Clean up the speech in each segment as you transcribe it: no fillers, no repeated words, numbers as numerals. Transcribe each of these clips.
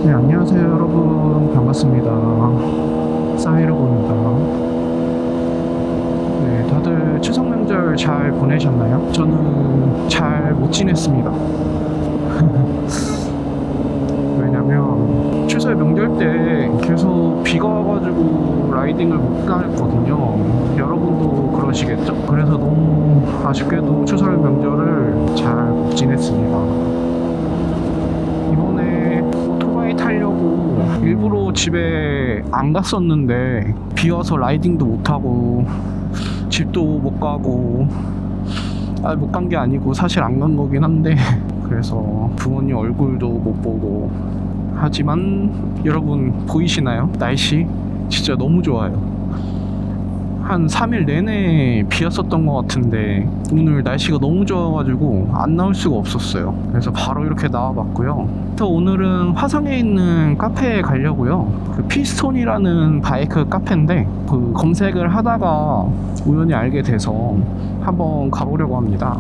네, 안녕하세요, 여러분. 반갑습니다. 사이로고입니다. 네, 다들 추석 명절 잘 보내셨나요? 저는 잘 못 지냈습니다. 왜냐면 추석 명절 때 계속 비가 와가지고 라이딩을 못 다녔거든요. 여러분도 그러시겠죠? 그래서 너무 아쉽게도 추석 명절을 잘 못 지냈습니다. 이번에 오토바이 타려고 일부러 집에 안 갔었는데 비 와서 라이딩도 못하고 집도 못 가고, 못 간 게 아니고 사실 안 간 거긴 한데 그래서 부모님 얼굴도 못 보고. 하지만 여러분 보이시나요? 날씨 진짜 너무 좋아요. 한 3일 내내 비였었던 것 같은데 오늘 날씨가 너무 좋아가지고 안 나올 수가 없었어요. 그래서 바로 이렇게 나와봤고요. 또 오늘은 화성에 있는 카페에 가려고요. 그 피스톤이라는 바이크 카페인데 그 검색을 하다가 우연히 알게 돼서 한번 가보려고 합니다.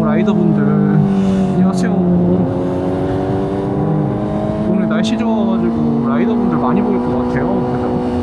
라이더분들 안녕하세요. 오늘 날씨 좋아가지고 라이더분들 많이 보일 것 같아요. 그죠?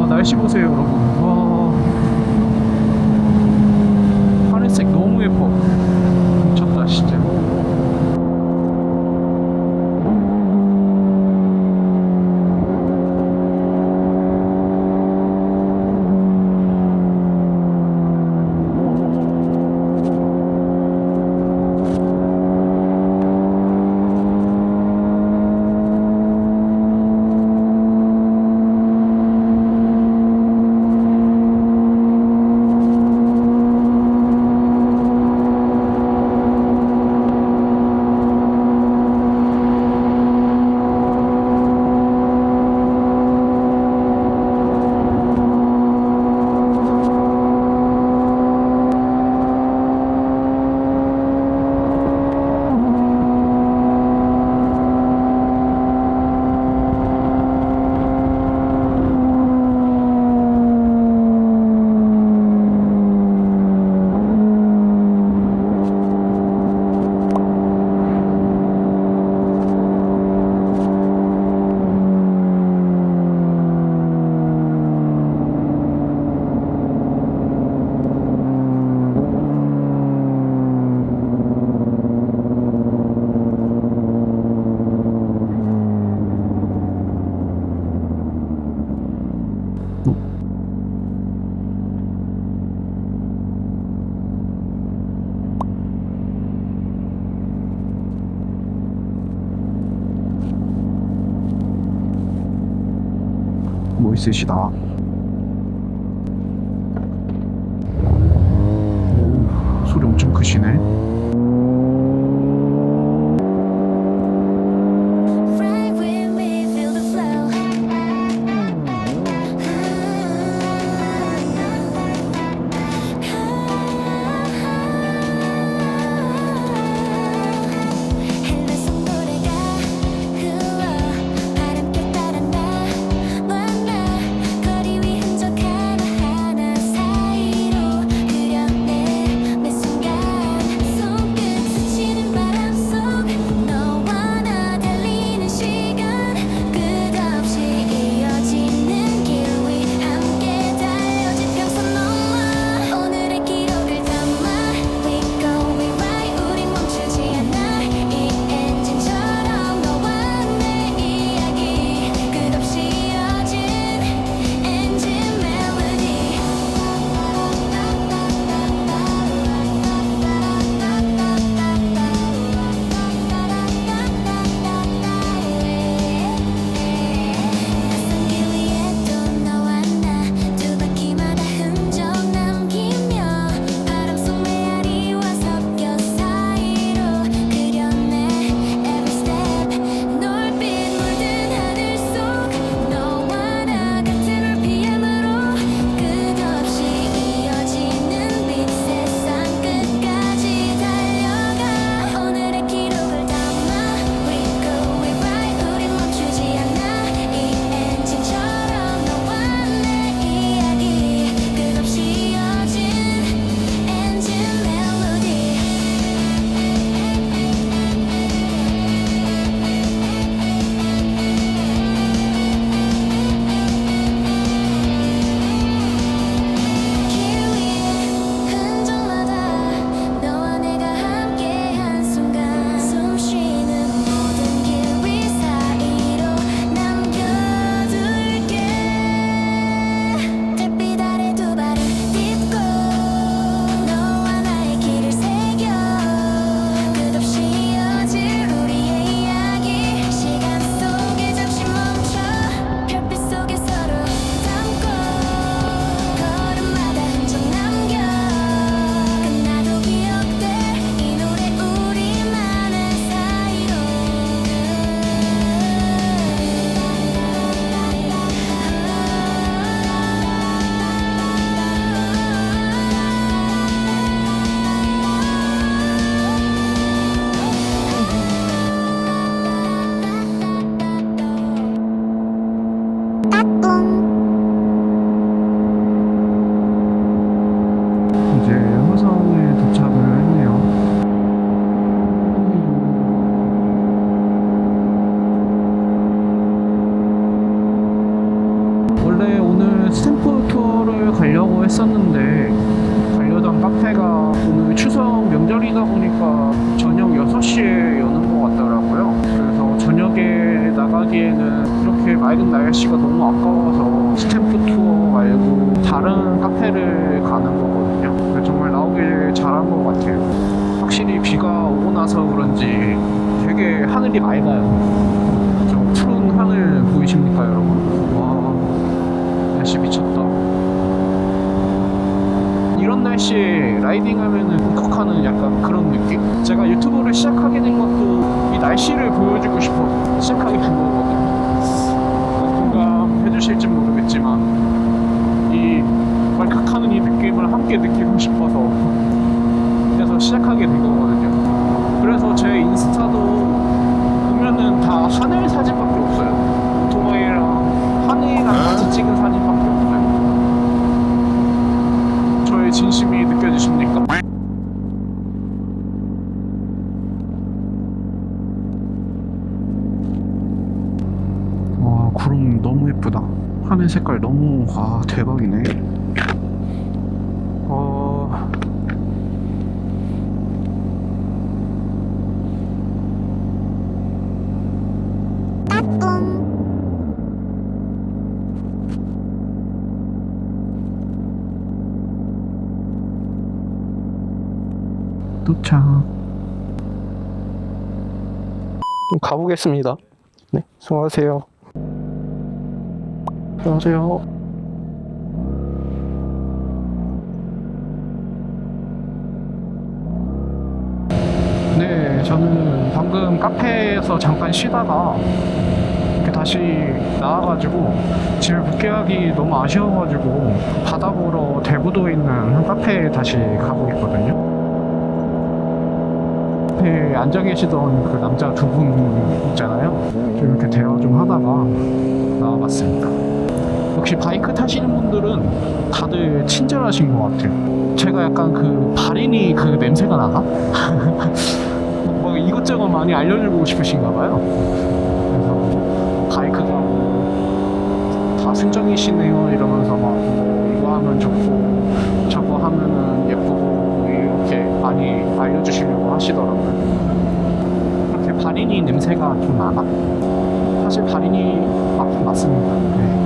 날씨 보세요, 여러분. 와, 하늘색 너무 예뻐. 미쳤다, 진짜. 가지고 있으시다. 오, 소리 엄청 크시네. Fly with me, feel the flow. 햇빛속 노래가 흘러 바람결 따라 나와 나 거리 위 흔적 하나하나 사이로 그려내 매 순간 손끝 스치는 바람 속 너와 나 달리는 시간 끝없이 이어지는 길 위 함께 달려 지평선 넘어 오늘의 기록을 담아 We go we ride 우린 멈추지 않아 이 엔진처럼 너와 내 이야기 끝없이 이어진 엔진 멜로디 낯선 길 위에 또 너와 나 두 바퀴마다 흔적 남기며 바람 속 메아리와 섞여 사이로 그려내 Every step 놀빛 물든 하늘 속 너와 나 같은 RPM으로 끝없이 이어지는 빛 세상 끝까지 달려가 오늘의 기록을 담아 We go we ride 우린 멈추지 않아 이 엔진처럼 너와 내 이야기 끝없이 이어진 엔진 멜로디 길 위에 흔적마다 너와 내가 함께한 순간 숨 쉬는 모든 길 위 사이로 남겨둘게 달빛 아래 두 발을 딛고 너와 나의 길을 새겨 끝없이 이어질 우리의 이야기 시간 속에 잠시 멈춰 별빛 속에 서로 담고 걸음마다 흔적 남겨 끝나도 기억될 이 노래 우리만의 사이로 이제 화성에 도착을 했네요. 원래 오늘 스탬프 투어를 가려고 했었는데 가려던 카페가 오늘 추석 명절이다 보니까 저녁 6시에 여는 것 같더라고요. 그래서 저녁에 나가기에는 이렇게 맑은 날씨가 너무 아까워서 스탬프 투어 말고 다른 카페를 가는 거거든요. 그래서 정말 나오길 잘한 것 같아요. 확실히 비가 오고 나서 그런지 되게 하늘이 맑아요. 저 푸른 하늘 보이십니까 여러분? 와, 날씨 미쳤다. 이런 날씨에 라이딩 하면은 울컥하는 약간 그런 느낌? 제가 유튜브를 시작하게 된 것도 이 날씨를 보여주고 싶어서 시작하게 된 거거든요. 공감해주실지 모르겠지만 이 왈칵하는 이 느낌을 함께 느끼고 싶어서 그래서 시작하게 된 거거든요. 그래서 제 인스타도 보면은 다 하늘 사진밖에 없어요. 오토바이랑 하늘이랑 같이 찍은 사진밖에 없어요. 저의 진심이 느껴지십니까? 와, 구름 너무 예쁘다. 하늘 색깔 너무 대박이네. 도착. 가보겠습니다. 네, 수고하세요. 안녕하세요. 네, 저는 방금 카페에서 잠깐 쉬다가 이렇게 다시 나와가지고 집에 복귀하기 너무 아쉬워가지고 바다 보러 대부도에 있는 한 카페에 다시 가고 있거든요. 앞에 앉아 계시던 그 남자 두 분 있잖아요. 좀 이렇게 대화 좀 하다가 나와봤습니다. 역시 바이크 타시는 분들은 다들 친절하신 것 같아요. 제가 약간 그 발인이 그 냄새가 나나? 뭐 이것저것 많이 알려주고 싶으신가 봐요. 그래서 바이크가 다 순정이시네요 이러면서 막 이거 하면 좋고 저거 하면은 예쁘고 이렇게 많이 알려주시려고 하시더라고요. 그렇게 발인이 냄새가 좀 나나? 사실 발인이 맞긴 맞습니다. 네.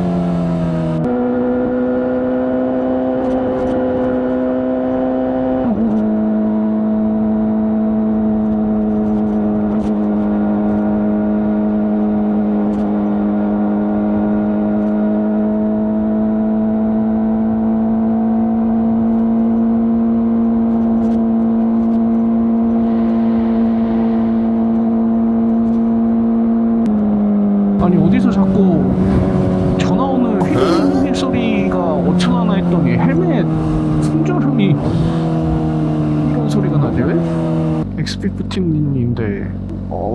아니 어디서 자꾸 전화 오는 휘핑 소리가 어쩌나 했더니 헬멧 손저름이 이런 소리가 나지 왜? 엑스피프티님인데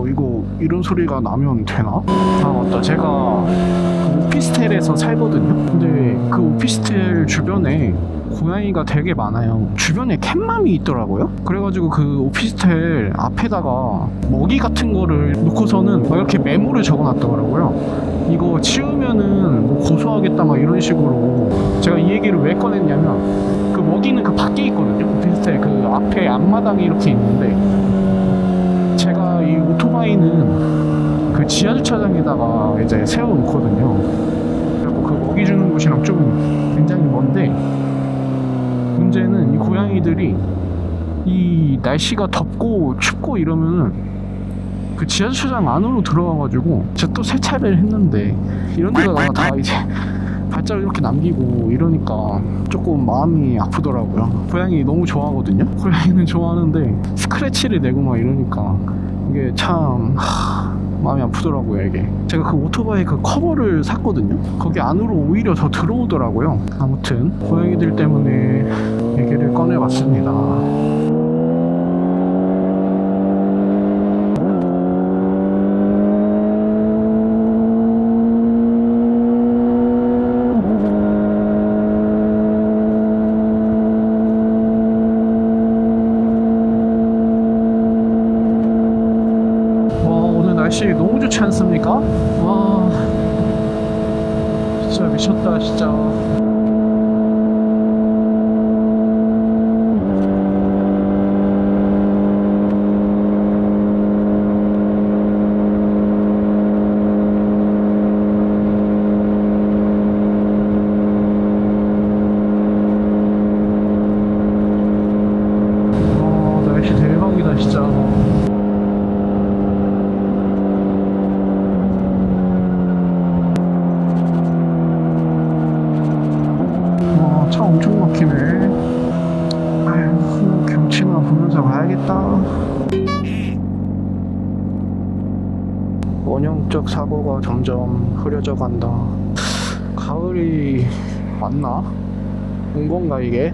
이거 이런 소리가 나면 되나? 아 맞다, 제가 그 오피스텔에서 살거든요. 근데 그 오피스텔 주변에 고양이가 되게 많아요. 주변에 캣맘이 있더라고요. 그래가지고 그 오피스텔 앞에다가 먹이 같은 거를 놓고서는 막 이렇게 메모를 적어놨더라고요. 이거 치우면은 뭐 고소하겠다 막 이런 식으로. 제가 이 얘기를 왜 꺼냈냐면 그 먹이는 그 밖에 있거든요. 오피스텔 그 앞에 앞마당이 이렇게 있는데 제가 이 오토바이는 그 지하 주차장에다가 이제 세워놓거든요. 그리고 그 먹이 주는 곳이랑 좀 굉장히 먼데 문제는 이 고양이들이 이 날씨가 덥고 춥고 이러면은 그 지하주차장 안으로 들어와가지고 제가 또 세차를 했는데 이런 데다가 다 이제 발자국 이렇게 남기고 이러니까 조금 마음이 아프더라고요. 고양이 너무 좋아하거든요. 고양이는 좋아하는데 스크래치를 내고 막 이러니까 이게 참 마음이 아프더라고요. 이게 제가 그 오토바이 그 커버를 샀거든요. 거기 안으로 오히려 더 들어오더라고요. 아무튼 고양이들 때문에 얘기를 꺼내봤습니다. 날씨 너무 좋지 않습니까? 와 진짜 미쳤다 진짜. 날씨 대박이다 진짜. 차 엄청 막히네. 아휴, 경치나 보면서 가야겠다. 원형적 사고가 점점 흐려져 간다. 가을이 맞나? 온 건가 이게?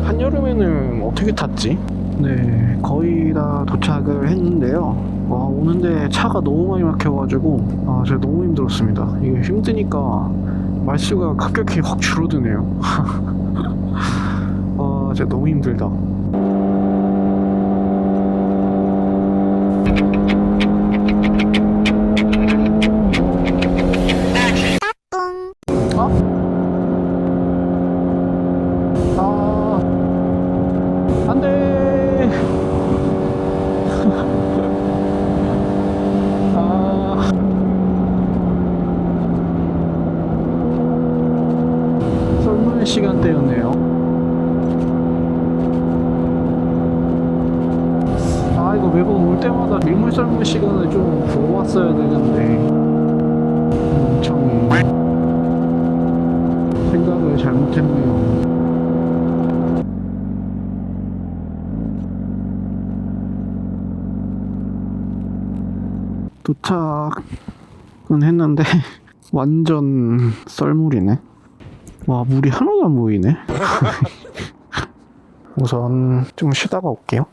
한여름에는 어떻게 탔지? 네, 거의 다 도착을 했는데요. 오는데 차가 너무 많이 막혀가지고 제가 너무 힘들었습니다. 이게 힘드니까 말수가 급격히 확 줄어드네요. 진짜 너무 힘들다. 안 돼. 썰물 시간대였네요. 이거 매번 올 때마다 밀물 썰물 시간을 좀 보고 왔어야 되는데 엄청 생각을 잘못했네요. 도착은 했는데 완전 썰물이네. 와, 물이 하나도 안 보이네. 우선 좀 쉬다가 올게요.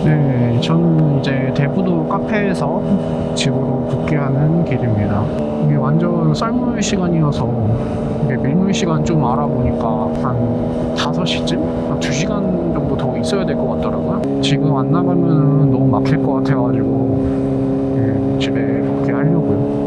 네, 저는 이제 대부도 카페에서 집으로 복귀하는 길입니다. 이게 완전 썰물 시간이어서 이게 밀물 시간 좀 알아보니까 한 5시쯤? 한 2시간 정도 더 있어야 될 것 같더라고요. 지금 안 나가면 너무 막힐 것 같아가지고 네, 집에 복귀하려고요.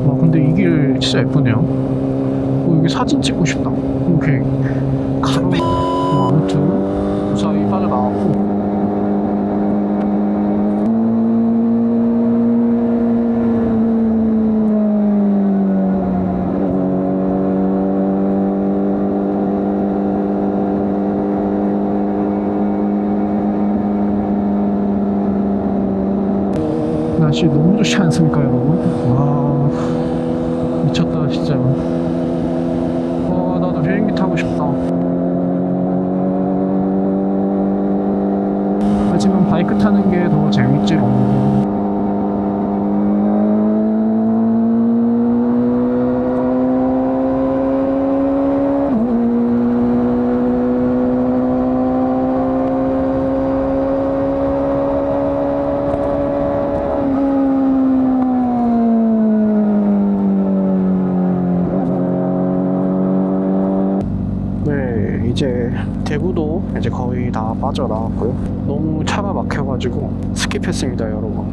와, 근데 이 길 진짜 예쁘네요. 여기 사진 찍고 싶다. 이렇게 가로 아무튼 무사히 빠져나왔고. 날씨 너무 좋지 않습니까, 여러분? 와, 미쳤다, 진짜. 와, 나도 비행기 타고 싶다. 하지만 바이크 타는 게 더 재밌지롱. 네, 이제 대구도 이제 거의 다 빠져나왔고요. 너무 차가 막혀가지고 스킵했습니다, 여러분.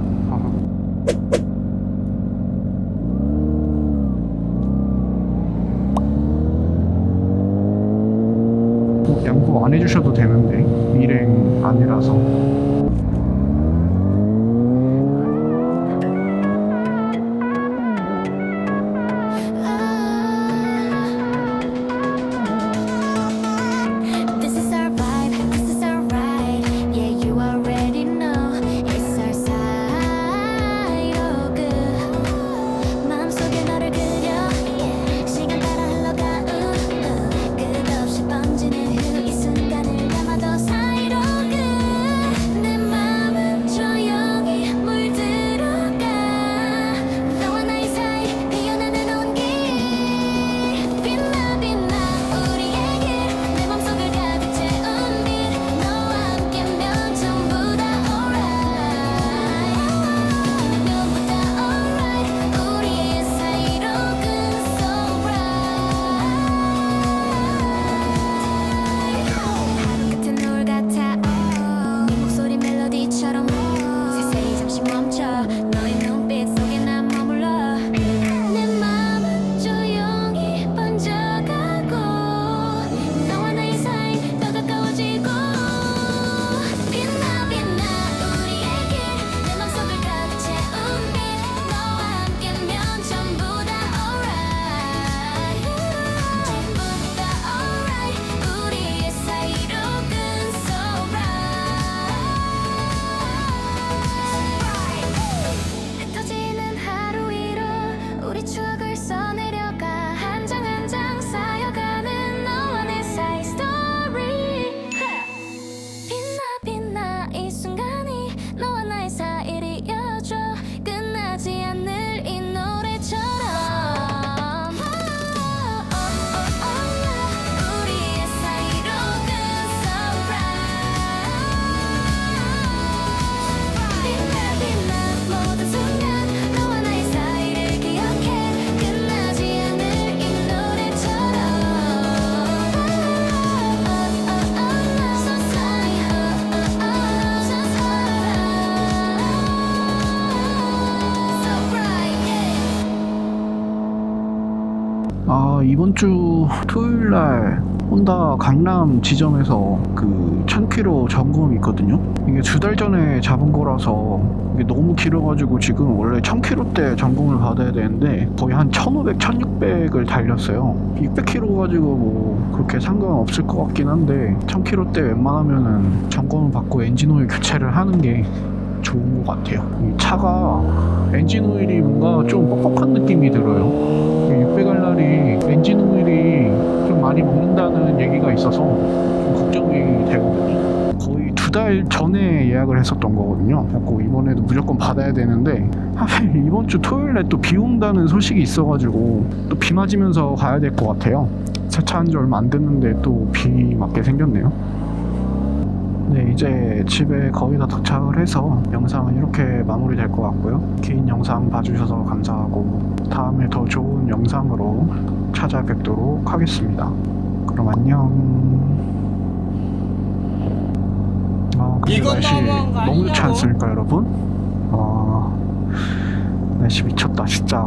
양보 안 해주셔도 되는데 일행 아니라서. This is our vibe, this is our ride. Yeah, you already know it's our side. Oh, good. 마음속에 너를 그려. 시간 따라 흘러가. 끝없이 번지는 이 순간을 담아도 사이로 good. 이번 주 토요일 날 혼다 강남 지점에서 그 1000km 점검이 있거든요. 이게 2달 전에 잡은 거라서 이게 너무 길어가지고 지금 원래 1000km대 점검을 받아야 되는데 거의 한 1500, 1600을 달렸어요. 600km 가지고 뭐 그렇게 상관없을 것 같긴 한데 1000km대 웬만하면은 점검을 받고 엔진오일 교체를 하는 게 좋은 것 같아요. 이 차가 엔진 오일이 뭔가 좀 뻑뻑한 느낌이 들어요. 600알날이 엔진 오일이 좀 많이 먹는다는 얘기가 있어서 좀 걱정이 되거든요. 거의 2달 전에 예약을 했었던 거거든요. 그래서 이번에도 무조건 받아야 되는데 하필 이번 주 토요일에 또 비 온다는 소식이 있어가지고 또 비 맞으면서 가야 될 것 같아요. 세차한 지 얼마 안 됐는데 또 비 맞게 생겼네요. 네, 이제 집에 거의 다 도착을 해서 영상은 이렇게 마무리될 것 같고요. 긴 영상 봐주셔서 감사하고 다음에 더 좋은 영상으로 찾아뵙도록 하겠습니다. 그럼 안녕. 근데 이건 날씨 너무한 거 너무 좋지 아니냐고. 않습니까, 여러분? 날씨 미쳤다, 진짜.